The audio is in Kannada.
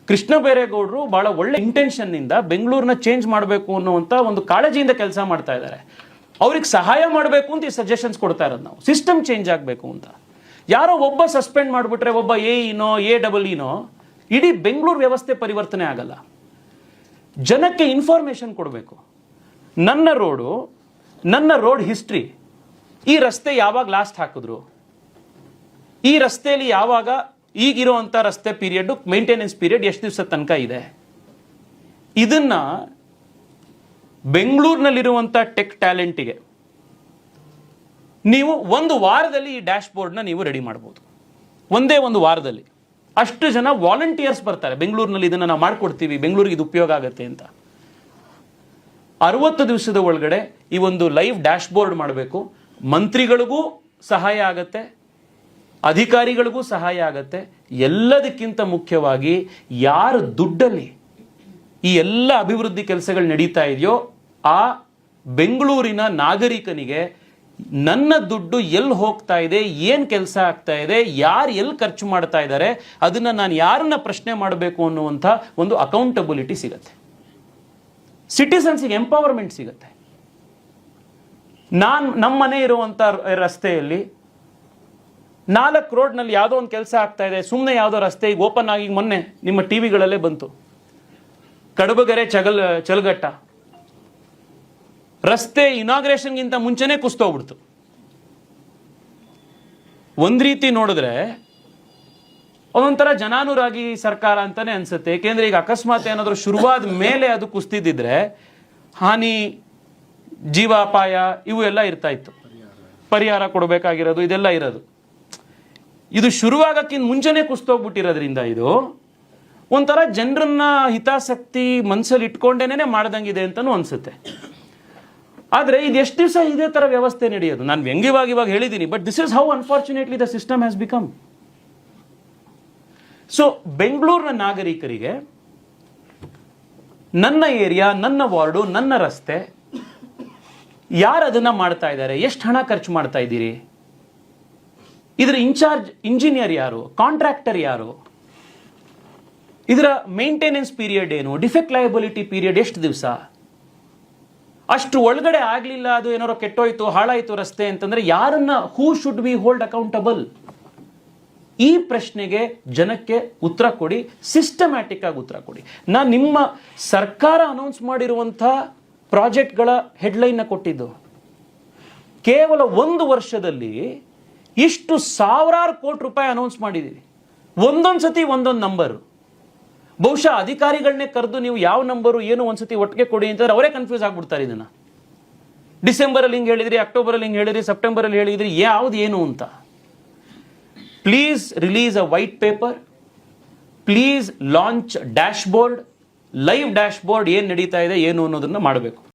ಕೃಷ್ಣ ಬೈರೇಗೌಡರು ಬಹಳ ಒಳ್ಳೆ ಇಂಟೆನ್ಷನ್ನಿಂದ ಬೆಂಗಳೂರನ್ನ ಚೇಂಜ್ ಮಾಡಬೇಕು ಅನ್ನುವಂಥ ಒಂದು ಕಾಳಜಿಯಿಂದ ಕೆಲಸ ಮಾಡ್ತಾ ಇದ್ದಾರೆ. ಅವ್ರಿಗೆ ಸಹಾಯ ಮಾಡಬೇಕು ಅಂತ ಈ ಸಜೆಷನ್ಸ್ ಕೊಡ್ತಾ ಇರೋದು ನಾವು. ಸಿಸ್ಟಮ್ ಚೇಂಜ್ ಆಗಬೇಕು ಅಂತ. ಯಾರೋ ಒಬ್ಬ ಸಸ್ಪೆಂಡ್ ಮಾಡಿಬಿಟ್ರೆ, ಒಬ್ಬ AEನೋ ಇಡೀ ಬೆಂಗಳೂರು ವ್ಯವಸ್ಥೆ ಪರಿವರ್ತನೆ ಆಗಲ್ಲ. ಜನಕ್ಕೆ ಇನ್ಫಾರ್ಮೇಶನ್ ಕೊಡಬೇಕು. ನನ್ನ ರೋಡ್ ಹಿಸ್ಟ್ರಿ, ಈ ರಸ್ತೆ ಯಾವಾಗ ಲಾಸ್ಟ್ ಹಾಕಿದ್ರು, ಈ ರಸ್ತೆಯಲ್ಲಿ ಯಾವಾಗ ಈಗಿರುವಂಥ ರಸ್ತೆ ಪೀರಿಯಡ್, ಮೇಂಟೆನೆನ್ಸ್ ಪೀರಿಯಡ್ ಎಷ್ಟು ದಿವಸ ತನಕ ಇದೆ, ಇದನ್ನ ಬೆಂಗಳೂರಿನಲ್ಲಿರುವಂಥ ಟೆಕ್ ಟ್ಯಾಲೆಂಟಿಗೆ ನೀವು ಒಂದು ವಾರದಲ್ಲಿ ಈ ಡ್ಯಾಶ್ ಬೋರ್ಡ್ನ ನೀವು ರೆಡಿ ಮಾಡ್ಬೋದು. ಒಂದೇ ಒಂದು ವಾರದಲ್ಲಿ ಅಷ್ಟು ಜನ ವಾಲಂಟಿಯರ್ಸ್ ಬರ್ತಾರೆ. ಬೆಂಗಳೂರಿನಲ್ಲಿ ಇದನ್ನು ನಾವು ಮಾಡ್ಕೊಡ್ತೀವಿ, ಬೆಂಗಳೂರಿಗೆ ಇದು ಉಪಯೋಗ ಆಗುತ್ತೆ ಅಂತ. 60 ದಿವಸದ ಒಳಗಡೆ ಈ ಒಂದು ಲೈವ್ ಡ್ಯಾಶ್ ಬೋರ್ಡ್ ಮಾಡಬೇಕು. ಮಂತ್ರಿಗಳಿಗೂ ಸಹಾಯ ಆಗತ್ತೆ, ಅಧಿಕಾರಿಗಳಿಗೂ ಸಹಾಯ ಆಗತ್ತೆ. ಎಲ್ಲದಕ್ಕಿಂತ ಮುಖ್ಯವಾಗಿ ಯಾರ ದುಡ್ಡಲ್ಲಿ ಈ ಎಲ್ಲ ಅಭಿವೃದ್ಧಿ ಕೆಲಸಗಳು ನಡೀತಾ ಇದೆಯೋ ಆ ಬೆಂಗಳೂರಿನ ನಾಗರಿಕನಿಗೆ ನನ್ನ ದುಡ್ಡು ಎಲ್ಲಿ ಹೋಗ್ತಾ ಇದೆ, ಏನು ಕೆಲಸ ಆಗ್ತಾ ಇದೆ, ಯಾರು ಎಲ್ಲಿ ಖರ್ಚು ಮಾಡ್ತಾ ಇದ್ದಾರೆ, ಅದನ್ನು ನಾನು ಯಾರನ್ನ ಪ್ರಶ್ನೆ ಮಾಡಬೇಕು ಅನ್ನುವಂಥ ಒಂದು ಅಕೌಂಟಬಿಲಿಟಿ ಸಿಗತ್ತೆ. ಸಿಟಿಸನ್ಸಿಗೆ ಎಂಪವರ್ಮೆಂಟ್ ಸಿಗತ್ತೆ. ನಮ್ಮ ಮನೆ ಇರುವಂಥ ರಸ್ತೆಯಲ್ಲಿ 4 ರೋಡ್ನಲ್ಲಿ ಯಾವುದೋ ಒಂದು ಕೆಲಸ ಆಗ್ತಾ ಇದೆ, ಸುಮ್ಮನೆ ಯಾವುದೋ ರಸ್ತೆ ಈಗ ಓಪನ್ ಆಗಿ ಮೊನ್ನೆ ನಿಮ್ಮ ಟಿವಿಗಳಲ್ಲೇ ಬಂತು, ಕಡಬಗೆರೆ ಚಲಗಟ್ಟ ರಸ್ತೆ ಇನಾಗ್ರೇಷನ್ಗಿಂತ ಮುಂಚೆನೇ ಕುಸ್ತೋಗ್ಬಿಡ್ತು. ಒಂದು ರೀತಿ ನೋಡಿದ್ರೆ ಒಂದೊಂಥರ ಜನಾನುರಾಗಿ ಸರ್ಕಾರ ಅಂತಾನೆ ಅನ್ಸುತ್ತೆ. ಏಕೆಂದ್ರೆ ಈಗ ಅಕಸ್ಮಾತ್ ಏನಾದರೂ ಶುರುವಾದ ಮೇಲೆ ಅದು ಕುಸ್ತಿದ್ದಿದ್ರೆ ಹಾನಿ, ಜೀವಾಪಾಯ ಇವು ಎಲ್ಲ ಇರ್ತಾ ಇತ್ತು, ಪರಿಹಾರ ಕೊಡಬೇಕಾಗಿರೋದು ಇದೆಲ್ಲ ಇರೋದು. ಇದು ಶುರುವಾಗಕ್ಕಿಂತ ಮುಂಚೆನೇ ಕುಸ್ತೋಗ್ಬಿಟ್ಟಿರೋದ್ರಿಂದ ಇದು ಒಂಥರ ಜನರನ್ನ ಹಿತಾಸಕ್ತಿ ಮನಸ್ಸಲ್ಲಿ ಇಟ್ಕೊಂಡೇನೆ ಮಾಡ್ದಂಗಿದೆ ಅಂತಲೂ ಅನ್ಸುತ್ತೆ. ಆದರೆ ಇದು ಎಷ್ಟು ದಿವಸ ಇದೇ ಥರ ವ್ಯವಸ್ಥೆ ನಡೆಯೋದು? ನಾನು ವ್ಯಂಗ್ಯವಾಗಿ ಇವಾಗ ಹೇಳಿದ್ದೀನಿ, but this is how unfortunately the system has become. So ಬೆಂಗಳೂರಿನ ನಾಗರಿಕರಿಗೆ ನನ್ನ ಏರಿಯಾ, ನನ್ನ ವಾರ್ಡು, ನನ್ನ ರಸ್ತೆ, ಯಾರು ಅದನ್ನ ಮಾಡ್ತಾ ಇದ್ದಾರೆ, ಎಷ್ಟು ಹಣ ಖರ್ಚು ಮಾಡ್ತಾ ಇದ್ದೀರಿ, ಇದರ ಇನ್ಚಾರ್ಜ್ ಇಂಜಿನಿಯರ್ ಯಾರು, ಕಾಂಟ್ರಾಕ್ಟರ್ ಯಾರು, ಇದರ ಮೇಂಟೆನೆನ್ಸ್ ಪೀರಿಯಡ್ ಏನು, ಡಿಫೆಕ್ಟ್ ಲಯಬಿಲಿಟಿ ಪೀರಿಯಡ್ ಎಷ್ಟು ದಿವಸ, ಅಷ್ಟು ಒಳಗಡೆ ಆಗಲಿಲ್ಲ, ಅದು ಏನಾರೋ ಕೆಟ್ಟೋಯ್ತು, ಹಾಳಾಯಿತು ರಸ್ತೆ ಅಂತಂದ್ರೆ ಯಾರನ್ನ, who should be hold accountable? ಈ ಪ್ರಶ್ನೆಗೆ ಜನಕ್ಕೆ ಉತ್ತರ ಕೊಡಿ, ಸಿಸ್ಟಮ್ಯಾಟಿಕ್ ಆಗಿ ಉತ್ತರ ಕೊಡಿ. ನಾನು ನಿಮ್ಮ ಸರ್ಕಾರ ಅನೌನ್ಸ್ ಮಾಡಿರುವಂಥ ಪ್ರಾಜೆಕ್ಟ್ಗಳ ಹೆಡ್ಲೈನ್ನ ಕೊಟ್ಟಿದ್ದು. ಕೇವಲ 1 ವರ್ಷದಲ್ಲಿ ಇಷ್ಟು ಸಾವಿರಾರು ಕೋಟಿ ರೂಪಾಯಿ ಅನೌನ್ಸ್ ಮಾಡಿದ್ದೀವಿ. ಒಂದೊಂದು ಸತಿ ಒಂದೊಂದು ನಂಬರು. ಬಹುಶಃ ಅಧಿಕಾರಿಗಳನ್ನೇ ಕರೆದು ನೀವು ಯಾವ ನಂಬರು ಏನು ಒಂದ್ಸತಿ ಒಟ್ಟಿಗೆ ಕೊಡಿ ಅಂತಂದ್ರೆ ಅವರೇ ಕನ್ಫ್ಯೂಸ್ ಆಗ್ಬಿಡ್ತಾರೆ. ಇದನ್ನ ಡಿಸೆಂಬರಲ್ಲಿ ಹಿಂಗೆ ಹೇಳಿದ್ರಿ, ಅಕ್ಟೋಬರಲ್ಲಿ ಹಿಂಗೆ ಹೇಳಿದ್ರಿ, ಸೆಪ್ಟೆಂಬರಲ್ಲಿ ಹೇಳಿದ್ರಿ, ಯಾವ್ದು ಏನು ಅಂತ. Please release a white paper, please launch dash board, live dash board, ಏನು ನಡೀತಾ ಇದೆ ಏನು ಅನ್ನೋದನ್ನ ಮಾಡಬೇಕು.